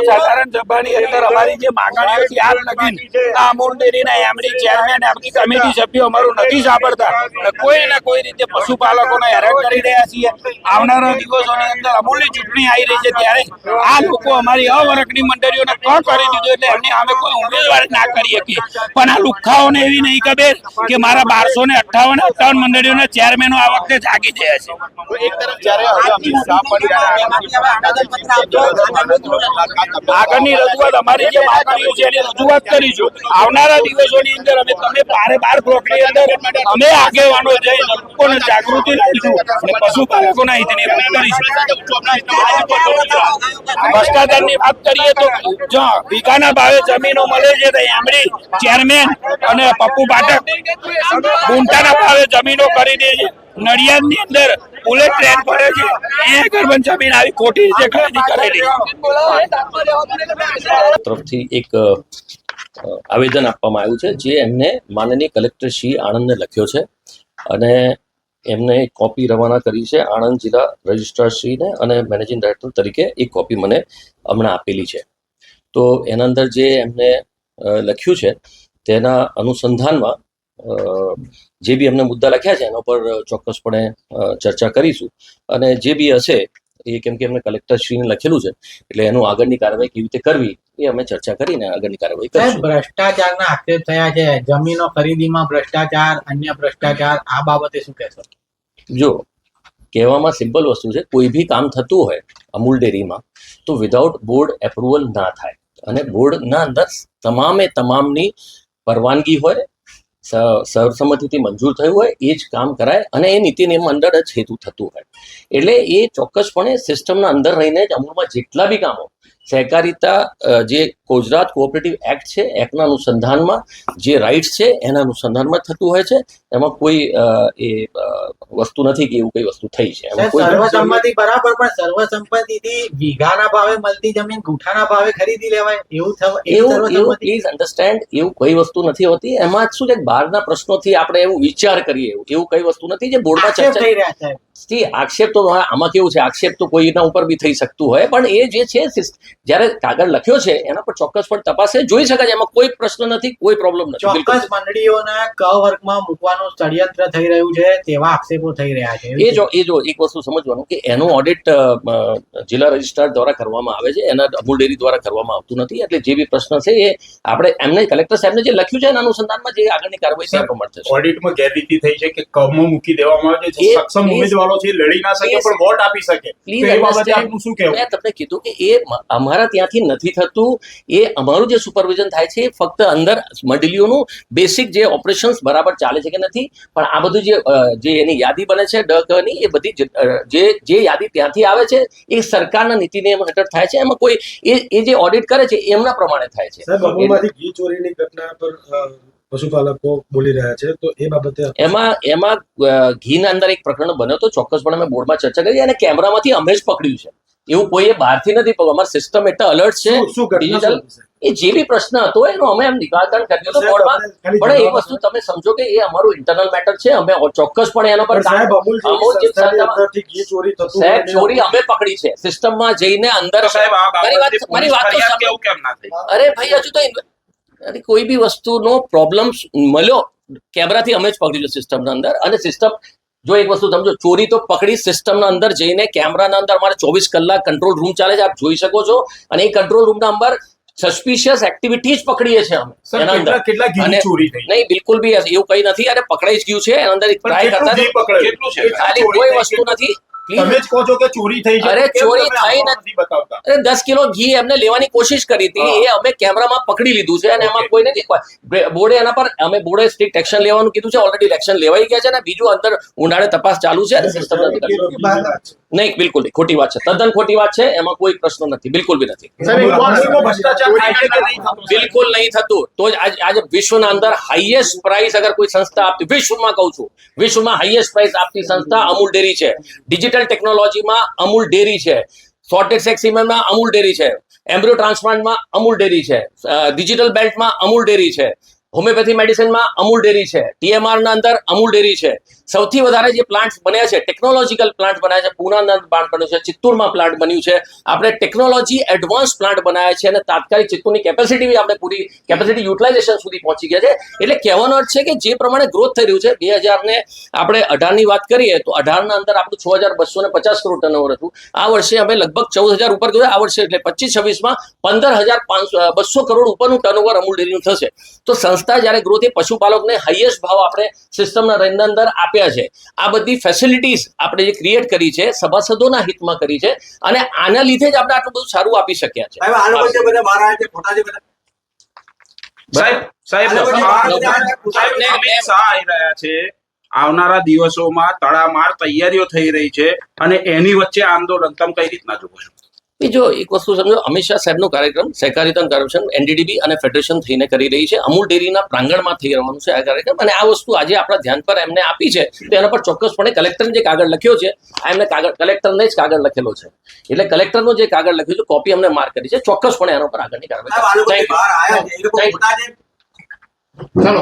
સાધારણ સભાની અંદર અમારી જે માંગણીઓ છે આજ લગીન આ અમૂલ ડેરીના એમડી ચેરમેન આપણી કમિટી સભ્યો અમારું નથી સાંભળતા. કોઈ ને કોઈ રીતે પશુપાલકોને હેરાન કરી રહ્યા છીએ. આવનારા દિવસોની અંદર અમૂલની ચૂંટણી આવી રહી છે ત્યારે આ લોકો અમારી અવરકની મંડળીઓને કરી દીધું એટલે એમની સામે કોઈ ઉમેદવારી ના કરી શકીએ. પણ આ લુખાઓને એવી નહીં ખબર કે મારા 1258 મંડળીઓના ચેરમેનો આ વખતે જાગી ગયા છે. આગળની રજૂઆત અમારી જે માંગણીઓ છે એની રજૂઆત કરીશું. આવનારા દિવસોની અંદર અમે તમે 12 બ્લોકની અંદર અમે આગેવાનો જઈ લોકોને જાગૃતિ લાવીશું અને પશુપાલકોના હિતની વાત કરીશું. ભ્રષ્ટાચારની વાત કરીએ તો જો વીઘાના ભાવે જમીનો મળે છે તો એમડી ચેરમેન અને પપ્પુ પાઠક ગુંઠાના ભાવે જમીનો કરી દે છે. નડિયાદની અંદર બુલેટ ટ્રેન ફરે છે એ ગરબન જમીન આવી ખોટી રીતે ખરીદી કરેલી તરફથી એક આવેદન આપવામાં આવ્યું છે જે એમને માનનીય કલેક્ટર શ્રી આણંદને લખ્યો છે અને એમને એક કોપી રવાના કરી છે આણંદ જિલ્લા રજિસ્ટ્રાર શ્રીને અને મેનેજિંગ ડાયરેક્ટર તરીકે એક કોપી મને હમણાં આપેલી છે. તો એના અંદર જે એમને લખ્યું છે તેના અનુસંધાનમાં જે બી એમને મુદ્દા લખ્યા છે એના પર ચોક્કસપણે ચર્ચા કરીશું અને જે બી હશે એ કેમ કે એમને કલેક્ટરશ્રીને લખેલું છે એટલે એનું આગળની કાર્યવાહી કેવી રીતે કરવી એ અમે ચર્ચા કરીને આગળની કાર્યવાહી કરીશું. ભ્રષ્ટાચારના આક્ષેપ થયા છે, જમીનો ખરીદીમાં ભ્રષ્ટાચાર, અન્ય ભ્રષ્ટાચાર, આ બાબતે શું કહેશો? જો કહેવામાં સિમ્પલ વસ્તુ છે, કોઈ બી કામ થતું હોય અમૂલ ડેરીમાં તો વિધાઉટ બોર્ડ એપ્રુવલ ના થાય અને બોર્ડના અંદર તમામની પરવાનગી હોય, સર્વસંમતિથી મંજૂર થયું હોય એ જ કામ કરાય અને એ નીતિ નિયમ અંદર જ હેતુ થતું હોય. એટલે એ ચોક્કસપણે સિસ્ટમના અંદર રહીને જ અમૂલમાં જેટલા બી કામો સહકારિતા જે ગુજરાત કોઓપરેટિવ એક્ટ છે એક્ટના અનુસંધાનમાં જે રાઇટ્સ છે એના અનુસંધાનમાં થતું હોય છે. એમાં કોઈ એ વસ્તુ નથી કે એવું કઈ વસ્તુ થઈ છે. સર્વસંમતિ બરાબર, પણ સર્વસંમતિથી વીઘાના ભાવે મળતી જમીન ગુઠાના ભાવે ખરીદી લેવાય એવું પ્લીઝ અન્ડરસ્ટેન્ડ, એવું કઈ વસ્તુ નથી હોતી. એમાં શું છે બહારના પ્રશ્નોથી આપણે એવું વિચાર કરીએ એવું કઈ વસ્તુ નથી જે બોર્ડમાં ચર્ચા થઈ રહ્યા છે. આક્ષેપ તો આમાં કેવું છે, આક્ષેપ તો કોઈના ઉપર બી થઈ શકતું હોય પણ એ જે છે જયારે કાગળ લખ્યો છે એના પર ચોક્કસપણે તપાસે જોઈ શકાય. એમાં કોઈ પ્રશ્ન નથી, કોઈ પ્રોબ્લેમ નથી. ચોક્કસ મંડળીઓના ક વર્ગમાં મૂકવાનું ષડયંત્ર થઈ રહ્યું છે તેવા આક્ષેપો થઈ રહ્યા છે. એ જો એક વસ્તુ સમજવાનું કે એનું ઓડિટ જિલ્લા રજિસ્ટ્રાર દ્વારા કરવામાં આવે છે, એના અમૂલ ડેરી દ્વારા કરવામાં આવતું નથી. એટલે જે બી પ્રશ્ન છે એ આપણે એમને કલેક્ટર સાહેબને જે લખ્યું છે એના અનુસંધાનમાં જે આગળની કાર્યવાહી છે પ્રમાણે થશે. ઓડિટમાં ગેરરીતિ થઈ છે કે કમમાં મૂકી દેવામાં આવે છે, સક્ષમ ઉમેદવારો છે લડી ના શકે પણ વોટ આપી શકે. શું કહેવું? મેં તમને કીધું કે એ અમારા ત્યાંથી નથી થતું. એ અમારું જે સુપરવિઝન થાય છે ફક્ત અંદર મંડળીઓનું બેસિક જે ઓપરેશન્સ બરાબર ચાલે છે કે નથી, પણ આ બધું જે એની યાદી બને છે ડની એ બધી જે યાદી ત્યાંથી આવે છે એ સરકારના નીતિ નિયમ હેઠળ થાય છે. એમાં કોઈ એ જે ઓડિટ કરે છે એમના પ્રમાણે થાય છે. ઘી ચોરીની ઘટના પર પશુપાલકો બોલી રહ્યા છે તો એ બાબતે એમાં ઘીના અંદર એક પ્રકરણ બન્યો તો ચોક્કસપણે અમે બોર્ડમાં ચર્ચા કરી અને કેમેરામાંથી અમે જ પકડ્યું છે. એવું કોઈ બહારથી નથી પકડ્યું. અમારી સિસ્ટમ એટલા અલર્ટ છે ડિજિટલ. એ જે બી પ્રશ્ન હતો એનો અમે એમ નિકાલકરણ કર્યો હતો બોર્ડમાં. પણ એક વસ્તુ તમે સમજો કે એ અમારું ઇન્ટરનલ મેટર છે. અમે ચોક્કસપણે એના પર ચોરી અમે પકડી છે સિસ્ટમમાં જઈને અંદર. મારી વાત અરે ભાઈ હજુ તો કોઈ બી વસ્તુનો પ્રોબ્લેમ મળ્યો કેમેરાથી અમે જ પકડી સિસ્ટમના અંદર. અને સિસ્ટમ જો એક વસ્તુ સમજો, ચોરી તો પકડી સિસ્ટમના અંદર જઈને કેમેરાના અંદર અમારે 24 કલાક કંટ્રોલ રૂમ ચાલે છે, આપ જોઈ શકો છો. અને એ કંટ્રોલ રૂમના અંદર સસ્પિશિયસ એક્ટિવિટી જ પકડીએ છીએ અમે એના અંદર. નહીં બિલકુલ બી એવું કઈ નથી. અને પકડાઈ જ ગયું છે એના અંદર ટ્રાય કરતા ખાલી કોઈ વસ્તુ નથી. તમે જ કહો છો કે ચોરી થઈ છે. અરે ચોરી થઈ નથી બતાવતા. અરે 10 કિલો ઘી એમને લેવાની કોશિશ કરી હતી, એ અમે કેમેરામાં પકડી લીધું છે. અને એમાં કોઈ નથી. બોર્ડે એના પર અમે બોર્ડે સ્ટ્રિક્ટ એક્શન લેવાનું કીધું છે. ઓલરેડી એક્શન લેવાઈ ગયા છે અને બીજું અંદર ઊંડાણે તપાસ ચાલુ છે. નહીં બિલકુલ નહીં, ખોટી વાત છે, તદ્દન ખોટી વાત છે. એમાં કોઈ પ્રશ્ન નથી, બિલકુલ બી નથી. બિલકુલ નહીં થતું. તો જ આજે વિશ્વના અંદર હાઈએસ્ટ પ્રાઇસ અગર કોઈ સંસ્થા આપતી, વિશ્વમાં કહું છું, વિશ્વમાં હાઈએસ્ટ પ્રાઇસ આપતી સંસ્થા અમૂલ ડેરી છે. ડિજિટલ ટેકનોલોજીમાં અમૂલ ડેરી છે. સોર્ટેડ સેક્સ સિમેન્ટમાં અમૂલ ડેરી છે. એમ્બ્રિયો ટ્રાન્સપ્લાન્ટમાં અમૂલ ડેરી છે. ડિજિટલ બેલ્ટમાં અમૂલ ડેરી છે. હોમિયોપેથી મેડિસિનમાં અમૂલ ડેરી છે, TMR ના અંદર અમૂલ ડેરી છે. સૌથી વધારે જે પ્લાન્ટ બન્યા છે ટેકનોલોજીકલ પ્લાન્ટ બન્યા છે, પૂનાના અંદર પ્લાન્ટ બન્યું છે, ચિત્તૂરમાં પ્લાન્ટ બન્યું છે. આપણે ટેકનોલોજી એડવાન્સ પ્લાન્ટ બનાવ્યા છે અને તાત્કાલિક ચિત્તૂરની કેપેસિટી બી આપણે પૂરી કેપેસિટી યુટિલાઇઝેશન સુધી પહોંચી ગયા છે. એટલે કહેવાનો અર્થ છે કે જે પ્રમાણે ગ્રોથ થઈ રહ્યું છે 2000 ને આપણે 18 ની વાત કરીએ તો 18 ના અંદર આપણું 6250 કરોડ ટર્નઓવર હતું. આ વર્ષે અમે લગભગ 14000 ઉપર ગયું. આ વર્ષે એટલે 25-26માં 15200 કરોડ ઉપરનું ટર્નઓવર અમૂલ ડેરીનું થશે. તો સંસ્થા જ્યારે ગ્રોથ એ પશુપાલકને હાઈએસ્ટ ભાવ આપણે સિસ્ટમના અંદર આપ્યા છે. આ બધી ફેસિલિટીઝ આપણે જે ક્રિએટ કરી છે સભાસદોના હિતમાં કરી છે અને આના લીધે જ આપણે આટલું બધું સારું આપી શક્યા છે. સાહેબ, આ લોકો જે બધા બહાર આવ્યા છે, ખોટા છે બધા. સાહેબ અમિત શાહ આવી રહ્યા છે. આવનારા દિવસોમાં તડામાર તૈયારીઓ થઈ રહી છે અને એની વચ્ચે આંદોલન તમે કઈ રીતના જુઓ છો? જો એક વસ્તુ સમજો, અમિત શાહ સાહેબનો કાર્યક્રમ સહકારિતા કમિશન NDDB અને ફેડરેશન થઈને કરી રહી છે. અમૂલ ડેરીના પ્રાંગણમાં થઈ રહેવાનું છે આ કાર્યક્રમ અને આ વસ્તુ આજે આપણા ધ્યાન પર એમને આપી છે તો એના પર ચોક્કસપણે કલેક્ટરને જે કાગળ લખ્યો છે આ એમને કલેક્ટરને જ કાગળ લખેલો છે. એટલે કલેક્ટરનો જે કાગળ લખ્યો છે કોપી અમને માર્ક કરી છે. ચોક્કસપણે એના પર આગળની કાર્યવાહી. સાહેબ, આ લોકો જે બહાર આવ્યા છે, એ લોકો ખોટા છે. ચાલો.